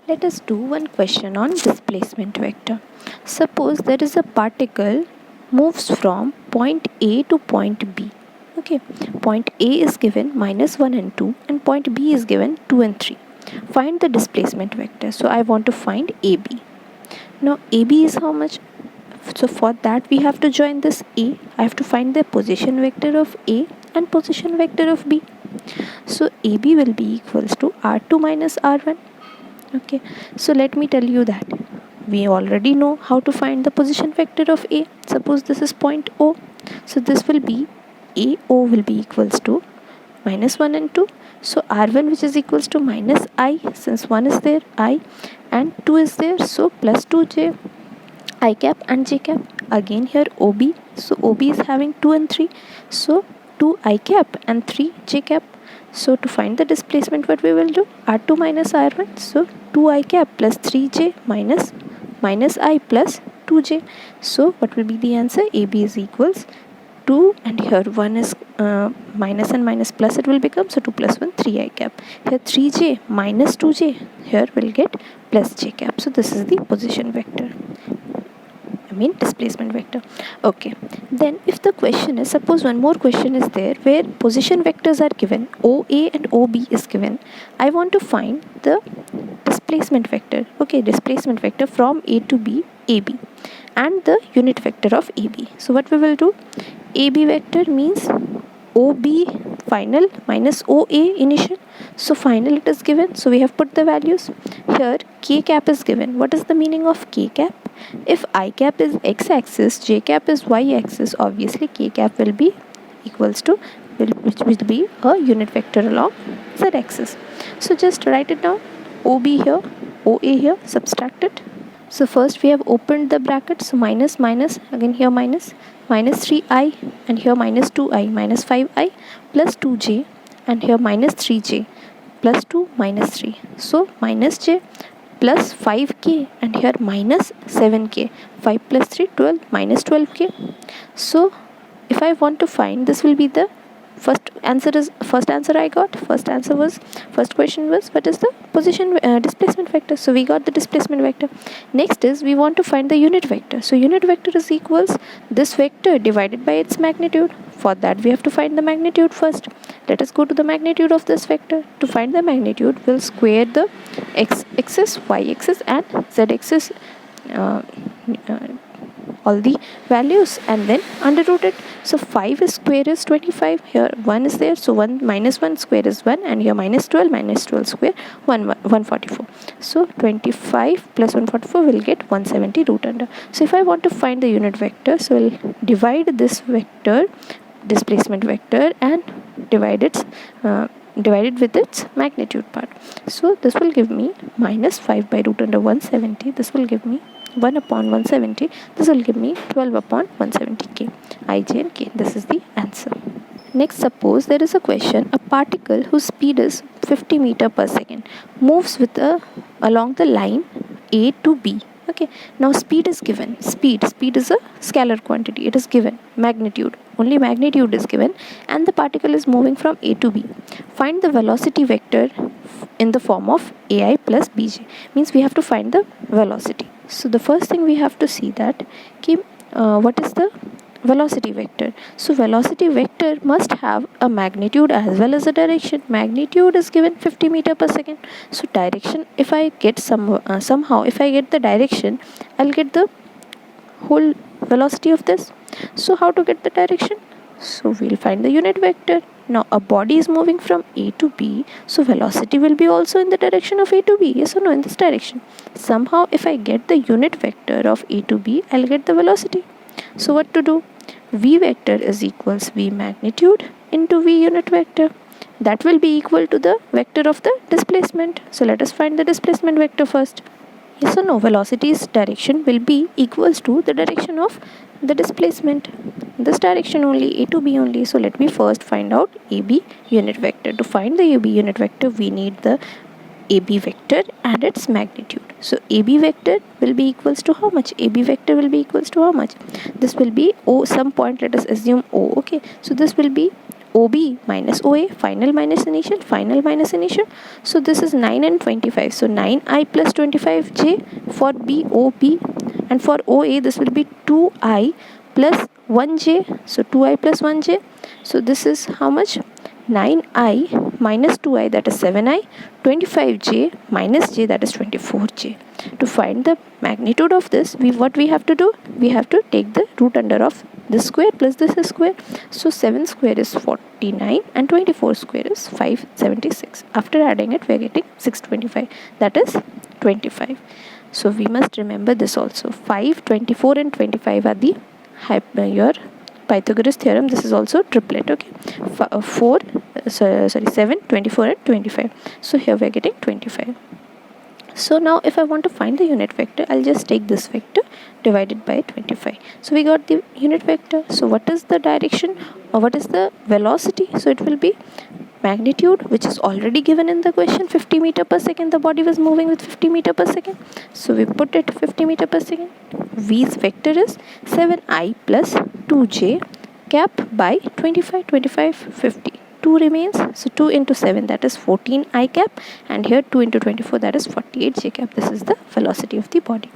Let us do one question on displacement vector. Suppose there is a particle moves from point A to point B. Okay, point A is given -1 and 2 and point B is given 2 and 3. Find the displacement vector. So I want to find AB. Now AB is how much? So for that we have to join this A. I have to find the position vector of A and position vector of B. So AB will be equals to R2 minus R1. Okay, so let me tell you that we already know how to find the position vector of A. Suppose this is point O, so this will be AO will be equals to -1 and 2. So R1 which is equals to minus I, since 1 is there, I, and 2 is there, so plus 2j I cap and j cap. Again here OB, so OB is having 2 and 3, so 2 I cap and 3 j cap. So to find the displacement, what we will do? R2 minus R1. So 2I cap plus 3j minus I plus 2j. So what will be the answer? AB is equals 2, and here 1 is minus and minus plus it will become. So 2 plus 1, 3I cap. Here 3j minus 2j. Here we'll get plus j cap. So this is the position vector. Displacement vector. Okay, then if the question is, suppose one more question is there where position vectors are given, OA and OB is given. I want to find the displacement vector. Okay, displacement vector from A to B, AB, and the unit vector of AB. So what we will do? AB vector means OB final minus OA initial. So final it is given, so we have put the values. Here k cap is given. What is the meaning of k cap? If I cap is x-axis, j cap is y-axis, obviously k cap will be equals to which will be a unit vector along z-axis. So just write it down. OB here, OA here, subtract it. So first we have opened the bracket, so minus minus, again here minus 3i, and here minus 2i, minus 5i plus 2j, and here minus 3j plus 2 minus 3, so minus j plus 5k, and here minus 7k. 5 plus 3, 12, minus 12k. So if I want to find, this will be the first answer I got. First question was what is the position displacement vector. So we got the displacement vector. Next is we want to find the unit vector. So unit vector is equals this vector divided by its magnitude. For that we have to find the magnitude first. Let us go to the magnitude of this vector. To find the magnitude, we'll square the x-axis, y-axis and z-axis, all the values, and then under root it. So 5 is square is 25. Here 1 is there, so 1 minus 1 square is 1, and here minus 12 square 144. So 25 plus 144 will get 170 root under. So if I want to find the unit vector, so we'll divide this vector, displacement vector, and divide it with its magnitude part. So this will give me minus 5 by root under 170. This will give me 1 upon 170. This will give me 12 upon 170k. I, j and k. This is the answer. Next, suppose there is a question, a particle whose speed is 50 meter per second moves along the line A to B. Okay, now speed is given. Speed is a scalar quantity. It is given. Magnitude, only magnitude is given, and the particle is moving from A to B. Find the velocity vector in the form of AI plus BJ. Means we have to find the velocity. So the first thing we have to see that what is the velocity vector. So velocity vector must have a magnitude as well as a direction. Magnitude is given 50 meter per second. So direction, if I get somehow if I get the direction, I'll get the whole velocity of this. So how to get the direction? So we'll find the unit vector. Now a body is moving from A to B, so velocity will be also in the direction of A to B. Yes or no? In this direction. Somehow if I get the unit vector of A to B, I'll get the velocity. So what to do? V vector is equals V magnitude into V unit vector. That will be equal to the vector of the displacement. So let us find the displacement vector first. Yes or no? Velocity's direction will be equals to the direction of the displacement. This direction only, A to B only. So let me first find out AB unit vector. To find the AB unit vector, we need the AB vector and its magnitude. So AB vector will be equals to how much? AB vector will be equals to how much? This will be O, some point, let us assume O. Okay, so this will be OB minus OA, final minus initial, final minus initial. So this is 9 and 25. So 9I plus 25J for BOB, and for OA this will be 2I plus 1J. So 2I plus 1J. So this is how much? 9I minus 2I, that is 7I, 25J minus J, that is 24J. To find the magnitude of this, what we have to do? We have to take the root under of this square plus this square. So 7 square is 49 and 24 square is 576. After adding it, we are getting 625, that is 25. So we must remember this also. 5, 24 and 25 are the your Pythagoras theorem. This is also triplet. Okay, 7, 24 and 25. So here we are getting 25. So now if I want to find the unit vector, I'll just take this vector divided by 25. So we got the unit vector. So what is the direction, or what is the velocity? So it will be magnitude, which is already given in the question, 50 meter per second. The body was moving with 50 meter per second. So we put it 50 meter per second. V's vector is 7I plus 2J cap by 25, 25, 50. 2 remains, so 2 into 7, that is 14 I cap, and here 2 into 24, that is 48 J cap. This is the velocity of the body.